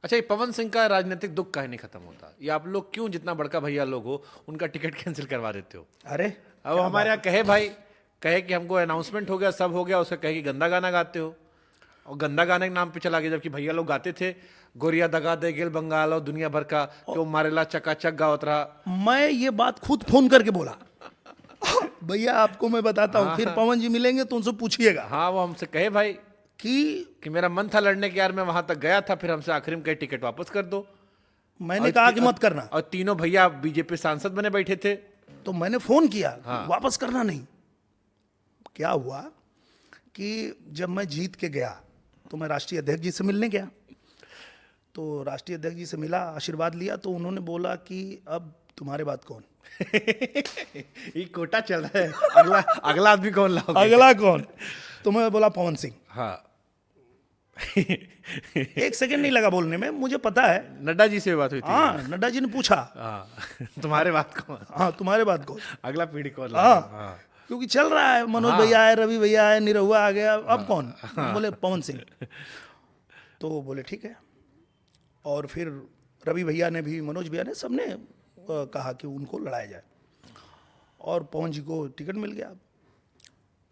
अच्छा, ये पवन सिंह का राजनीतिक दुख काहे नहीं खत्म होता? ये आप लोग क्यों, जितना बड़का भैया लोग हो, उनका टिकट कैंसिल करवा देते हो? अरे अब हमारे यहाँ कहे भाई, कहे कि हमको अनाउंसमेंट हो गया, सब हो गया, उसे कहे कि गंदा गाना गाते हो, और गंदा गाने के नाम पे चला गया, जबकि भैया लोग गाते थे गोरिया दगा दे गेल बंगाल और दुनिया भर का, क्यों मारेला चकाचक गावत रहा। मैं ये बात खुद फोन करके बोला भैया आपको मैं बताता हूँ, फिर पवन जी मिलेंगे तो उनसे पूछिएगा हाँ, वो हमसे कहे भाई कि मेरा मन था लड़ने के, यार मैं वहां तक गया था, फिर हमसे आखिरी में कहे टिकट वापस कर दो। मैंने कहा कि मत करना, और तीनों भैया बीजेपी सांसद बने बैठे थे। तो मैंने फोन किया वापस करना नहीं। क्या हुआ कि जब मैं जीत के गया तो मैं राष्ट्रीय अध्यक्ष जी से मिलने गया, तो राष्ट्रीय अध्यक्ष जी से मिला, आशीर्वाद लिया, तो उन्होंने बोला कि अब तुम्हारे बाद कौन ये कोटा चल रहा है, अगला अगला आदमी कौन लाओगे? अगला कौन? तो मैं बोला पवन सिंह। हाँ। एक सेकंड नहीं लगा बोलने में, मुझे पता है। नड्डा जी से बात हुई थी। हाँ, नड्डा जी ने पूछा हाँ तुम्हारे बाद कौन? हाँ तुम्हारे बाद कौन, अगला पीढ़ी कौन? हाँ क्योंकि चल रहा है, मनोज भैया आए, रवि भैया आए, निरहुआ आ गया, अब कौन? बोले पवन सिंह। तो बोले ठीक है। और फिर रवि भैया ने भी, मनोज भैया ने, सबने कहा कि उनको लड़ाया जाए, और पवन जी को टिकट मिल गया।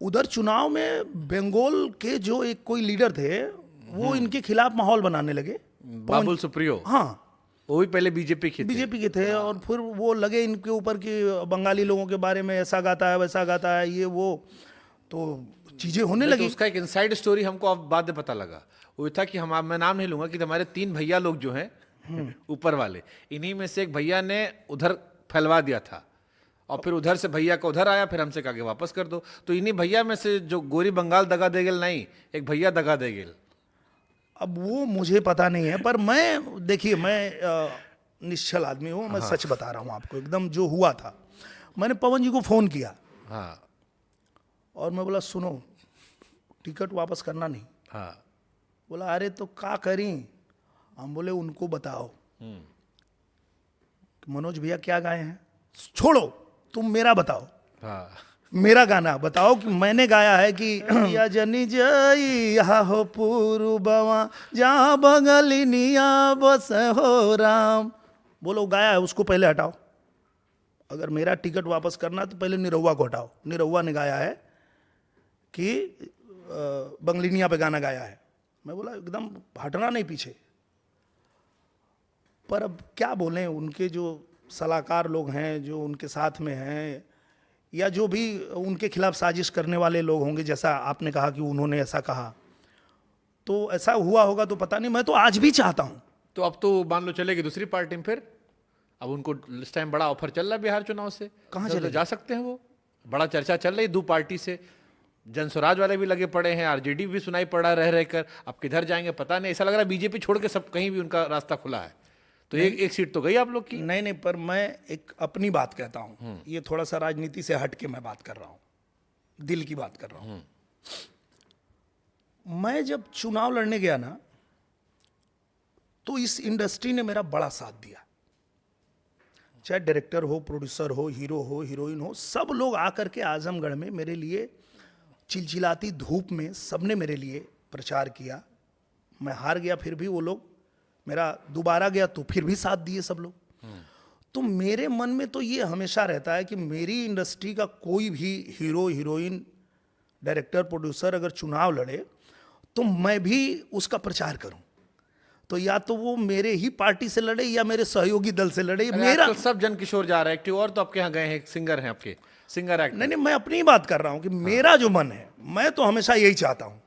उधर चुनाव में बंगाल के जो एक कोई लीडर थे, वो इनके खिलाफ माहौल बनाने लगे। बाबुल सुप्रियो, हाँ वो भी पहले बीजेपी के थे, और फिर वो लगे इनके ऊपर कि बंगाली लोगों के बारे में ऐसा गाता है, वैसा गाता है, ये वो, तो चीजें होने लगी। तो उसका एक इनसाइड स्टोरी हमको अब बाद में पता लगा। वो था कि हम, मैं नाम नहीं लूंगा, कि हमारे 3 भैया लोग जो हैं ऊपर वाले, इन्हीं में से एक भैया ने उधर फैलवा दिया था, और फिर उधर से भैया का उधर आया, फिर हमसे कहा कि वापस कर दो। तो इन्हीं भैया में से जो गोरी बंगाल दगा दे गेल, नहीं, एक भैया दगा दे गेल। अब वो मुझे पता नहीं है, पर मैं, देखिए मैं निश्चल आदमी हूँ, मैं सच बता रहा हूँ आपको, एकदम जो हुआ था। मैंने पवन जी को फोन किया, हाँ, और मैं बोला सुनो, टिकट वापस करना नहीं। हाँ। बोला अरे तो क्या करी? हम बोले उनको बताओ कि मनोज भैया क्या गाए हैं, छोड़ो तुम मेरा बताओ। हाँ। मेरा गाना बताओ कि मैंने गाया है कि या जनी जइया हो पूर्ववा जहाँ बंगलिनिया बस हो राम। बोलो गाया है, उसको पहले हटाओ। अगर मेरा टिकट वापस करना तो पहले निरहुआ को हटाओ। निरहुआ ने गाया है कि बंगलिनिया पे गाना गाया है। मैं बोला एकदम हटना नहीं पीछे। पर अब क्या बोलें, उनके जो सलाहकार लोग हैं, जो उनके साथ में हैं, या जो भी उनके खिलाफ साजिश करने वाले लोग होंगे, जैसा आपने कहा कि उन्होंने ऐसा कहा, तो ऐसा हुआ होगा तो पता नहीं। मैं तो आज भी चाहता हूं। तो अब तो मान लो चलेगी दूसरी पार्टी में, फिर अब उनको इस टाइम बड़ा ऑफर चल रहा है बिहार चुनाव से, कहाँ चले जा सकते हैं। वो बड़ा चर्चा चल रही 2 पार्टी से, जन स्वराज वाले भी लगे पड़े हैं, आरजेडी भी सुनाई पड़ा रह रहकर। अब किधर जाएंगे पता नहीं, ऐसा लग रहा है बीजेपी छोड़ के सब कहीं भी उनका रास्ता खुला है। तो एक सीट तो गई आप लोग की। नहीं, पर मैं एक अपनी बात कहता हूं, ये थोड़ा सा राजनीति से हट के मैं बात कर रहा हूं, दिल की बात कर रहा हूं। मैं जब चुनाव लड़ने गया ना, तो इस इंडस्ट्री ने मेरा बड़ा साथ दिया। चाहे डायरेक्टर हो, प्रोड्यूसर हो, हीरो हो, हीरोइन हो, सब लोग आकर के आजमगढ़ में मेरे लिए चिलचिलाती धूप में सबने मेरे लिए प्रचार किया। मैं हार गया फिर भी वो लोग, मेरा दोबारा गया तो फिर भी साथ दिए सब लोग। तो मेरे मन में तो ये हमेशा रहता है कि मेरी इंडस्ट्री का कोई भी हीरो, हीरोइन, डायरेक्टर, प्रोड्यूसर अगर चुनाव लड़े तो मैं भी उसका प्रचार करूं। तो या तो वो मेरे ही पार्टी से लड़े या मेरे सहयोगी दल से लड़े। मेरा सब जन किशोर जा रहा है एक्टिव, और तो आपके यहाँ गए हैं, सिंगर हैं आपके, सिंगर एक्टर। नहीं, मैं अपनी बात कर रहा हूं कि मेरा जो मन है, मैं तो हमेशा यही चाहता हूं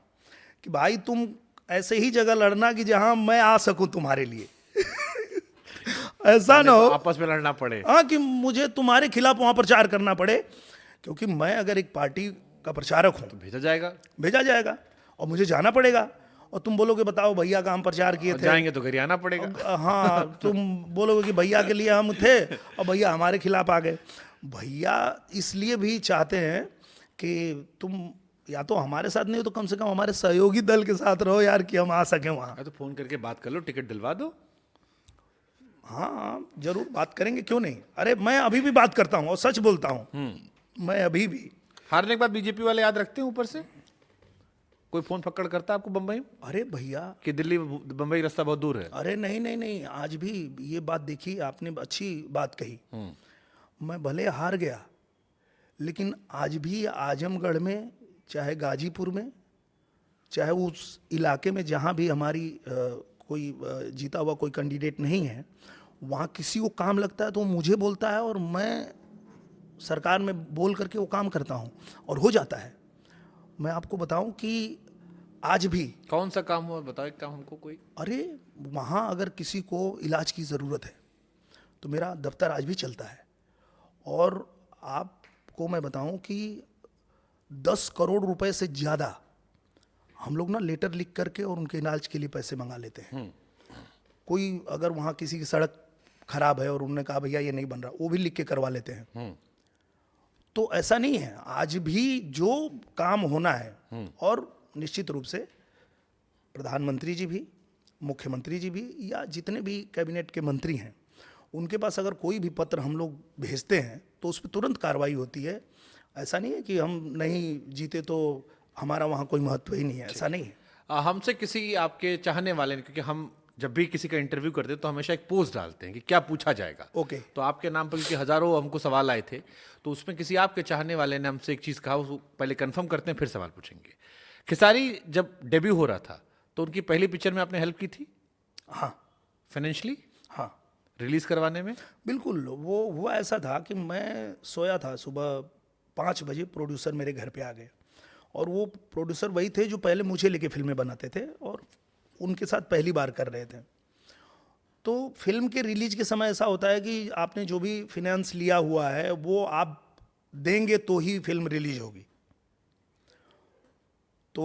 कि भाई तुम ऐसे ही जगह लड़ना कि जहां मैं आ सकूं तुम्हारे लिए। ऐसा ना हो आपस में लड़ना पड़े, हाँ, कि मुझे तुम्हारे खिलाफ वहां प्रचार करना पड़े। क्योंकि मैं अगर एक पार्टी का प्रचारक हूं तो भेजा जाएगा और मुझे जाना पड़ेगा। और तुम बोलोगे बताओ भैया का हम प्रचार किए थे, जाएंगे तो घर आना पड़ेगा। हाँ, तुम बोलोगे कि भैया के लिए हम थे और भैया हमारे खिलाफ आ गए। भैया इसलिए भी चाहते हैं कि तुम या तो हमारे साथ नहीं हो तो कम से कम हमारे सहयोगी दल के साथ रहो यार, कि हम आ सकें वहाँ। तो फोन करके बात कर लो, टिकट दिलवा दो। हाँ जरूर बात करेंगे, क्यों नहीं। अरे मैं अभी भी बात करता हूँ और सच बोलता हूँ। मैं अभी भी। हारने के बाद बीजेपी वाले याद रखते हैं ऊपर से? कोई फोन फक्कड़ करता है आपको बम्बई में अरे भैया, कि दिल्ली बम्बई रास्ता बहुत दूर है? अरे नहीं नहीं नहीं, आज भी ये बात देखी आपने, अच्छी बात कही। मैं भले हार गया, लेकिन आज भी आजमगढ़ में, चाहे गाजीपुर में, चाहे उस इलाके में जहाँ भी हमारी कोई जीता हुआ कोई कैंडिडेट नहीं है, वहाँ किसी को काम लगता है तो वो मुझे बोलता है और मैं सरकार में बोल करके वो काम करता हूँ और हो जाता है। मैं आपको बताऊं कि आज भी, कौन सा काम हुआ बताओ एक काम हमको कोई। अरे वहाँ अगर किसी को इलाज की ज़रूरत है तो मेरा दफ्तर आज भी चलता है। और आपको मैं बताऊं कि 10 करोड़ रुपए से ज़्यादा हम लोग ना लेटर लिख करके और उनके इलाज के लिए पैसे मंगा लेते हैं। कोई अगर वहाँ किसी की सड़क खराब है और उन्होंने कहा भैया ये नहीं बन रहा, वो भी लिख के करवा लेते हैं। तो ऐसा नहीं है, आज भी जो काम होना है, और निश्चित रूप से प्रधानमंत्री जी भी, मुख्यमंत्री जी भी, या जितने भी कैबिनेट के मंत्री हैं, उनके पास अगर कोई भी पत्र हम लोग भेजते हैं तो उस पर तुरंत कार्रवाई होती है। ऐसा नहीं है कि हम नहीं जीते तो हमारा वहाँ कोई महत्व ही नहीं है, ऐसा नहीं है। हमसे किसी आपके चाहने वाले ने, क्योंकि हम जब भी किसी का इंटरव्यू करते हैं तो हमेशा एक पोस्ट डालते हैं कि क्या पूछा जाएगा। ओके। तो आपके नाम पर क्योंकि हजारों हमको सवाल आए थे, तो उसमें किसी आपके चाहने वाले ने हमसे एक चीज़ कहा, उसको पहले कंफर्म करते हैं फिर सवाल पूछेंगे। खेसारी जब डेब्यू हो रहा था तो उनकी पहली पिक्चर में आपने हेल्प की थी? हाँ, फाइनेंशियली? हाँ रिलीज करवाने में? बिल्कुल। वो हुआ ऐसा था कि मैं सोया था, सुबह 5 बजे प्रोड्यूसर मेरे घर पे आ गए, और वो प्रोड्यूसर वही थे जो पहले मुझे लेके फिल्में बनाते थे और उनके साथ पहली बार कर रहे थे। तो फिल्म के रिलीज के समय ऐसा होता है कि आपने जो भी फिनेंस लिया हुआ है वो आप देंगे तो ही फिल्म रिलीज होगी। तो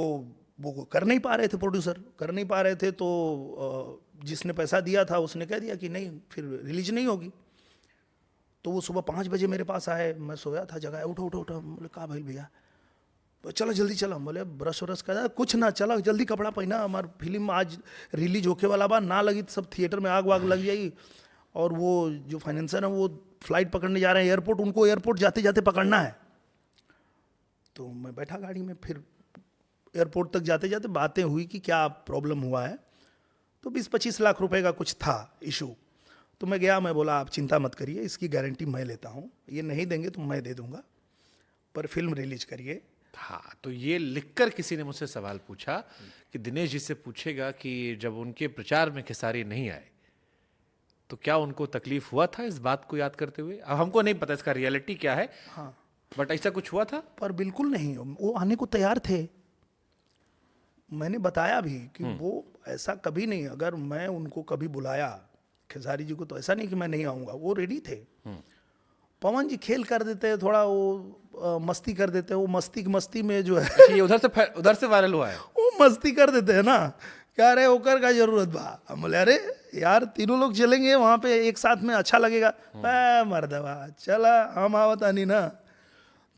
वो कर नहीं पा रहे थे, प्रोड्यूसर कर नहीं पा रहे थे, तो जिसने पैसा दिया था उसने कह दिया कि नहीं, फिर रिलीज नहीं होगी। तो वो सुबह 5 बजे मेरे पास आए, मैं सोया था, जगह उठो उठो उठो। बोले कहा भाई भैया, चलो जल्दी चलो। बोले ब्रश व्रश कर, कुछ ना, चलो जल्दी कपड़ा पहना, हमारी फिल्म आज रिलीज होके वाला बा, ना लगी तो सब थिएटर में आग वाग लग जाएगी। और वो जो फाइनेंसर है वो फ्लाइट पकड़ने जा रहे हैं एयरपोर्ट, उनको एयरपोर्ट जाते जाते पकड़ना है। तो मैं बैठा गाड़ी में, फिर एयरपोर्ट तक जाते जाते बातें हुई कि क्या प्रॉब्लम हुआ है। तो 20-25 लाख रुपए का कुछ था इशू। तो मैं गया, मैं बोला आप चिंता मत करिए, इसकी गारंटी मैं लेता हूँ, ये नहीं देंगे तो मैं दे दूंगा, पर फिल्म रिलीज करिए। हाँ, तो ये लिखकर किसी ने मुझसे सवाल पूछा कि दिनेश जी से पूछेगा कि जब उनके प्रचार में खेसारी नहीं आए तो क्या उनको तकलीफ हुआ था इस बात को याद करते हुए? अब हमको नहीं पता इसका रियलिटी क्या है, हाँ, बट ऐसा कुछ हुआ था? पर बिल्कुल नहीं, वो आने को तैयार थे। मैंने बताया भी कि वो ऐसा कभी नहीं, अगर मैं उनको कभी बुलाया खेसारी जी को तो ऐसा नहीं कि मैं नहीं आऊँगा, वो रेडी थे। पवन जी खेल कर देते हैं थोड़ा, वो मस्ती कर देते हैं, वो मस्ती में जो है ये उधर से वायरल हुआ है। वो मस्ती कर देते हैं ना, क्या रहे ओकर का जरूरत बा। हम बोले अरे यार तीनों लोग चलेंगे वहाँ पे एक साथ में, अच्छा लगेगा। मर्दवा चला, हम आवता नहीं ना।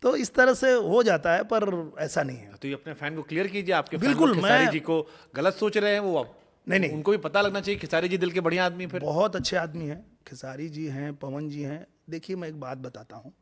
तो इस तरह से हो जाता है, पर ऐसा नहीं है। तो ये अपने फैन को क्लियर कीजिए, आपके बिल्कुल, फैन खेसारी जी को गलत सोच रहे हैं वो। नहीं, उनको भी पता लगना चाहिए खेसारी जी दिल के बढ़िया आदमी, फिर बहुत अच्छे आदमी हैं खेसारी जी हैं, पवन जी हैं। देखिए मैं एक बात बताता हूँ,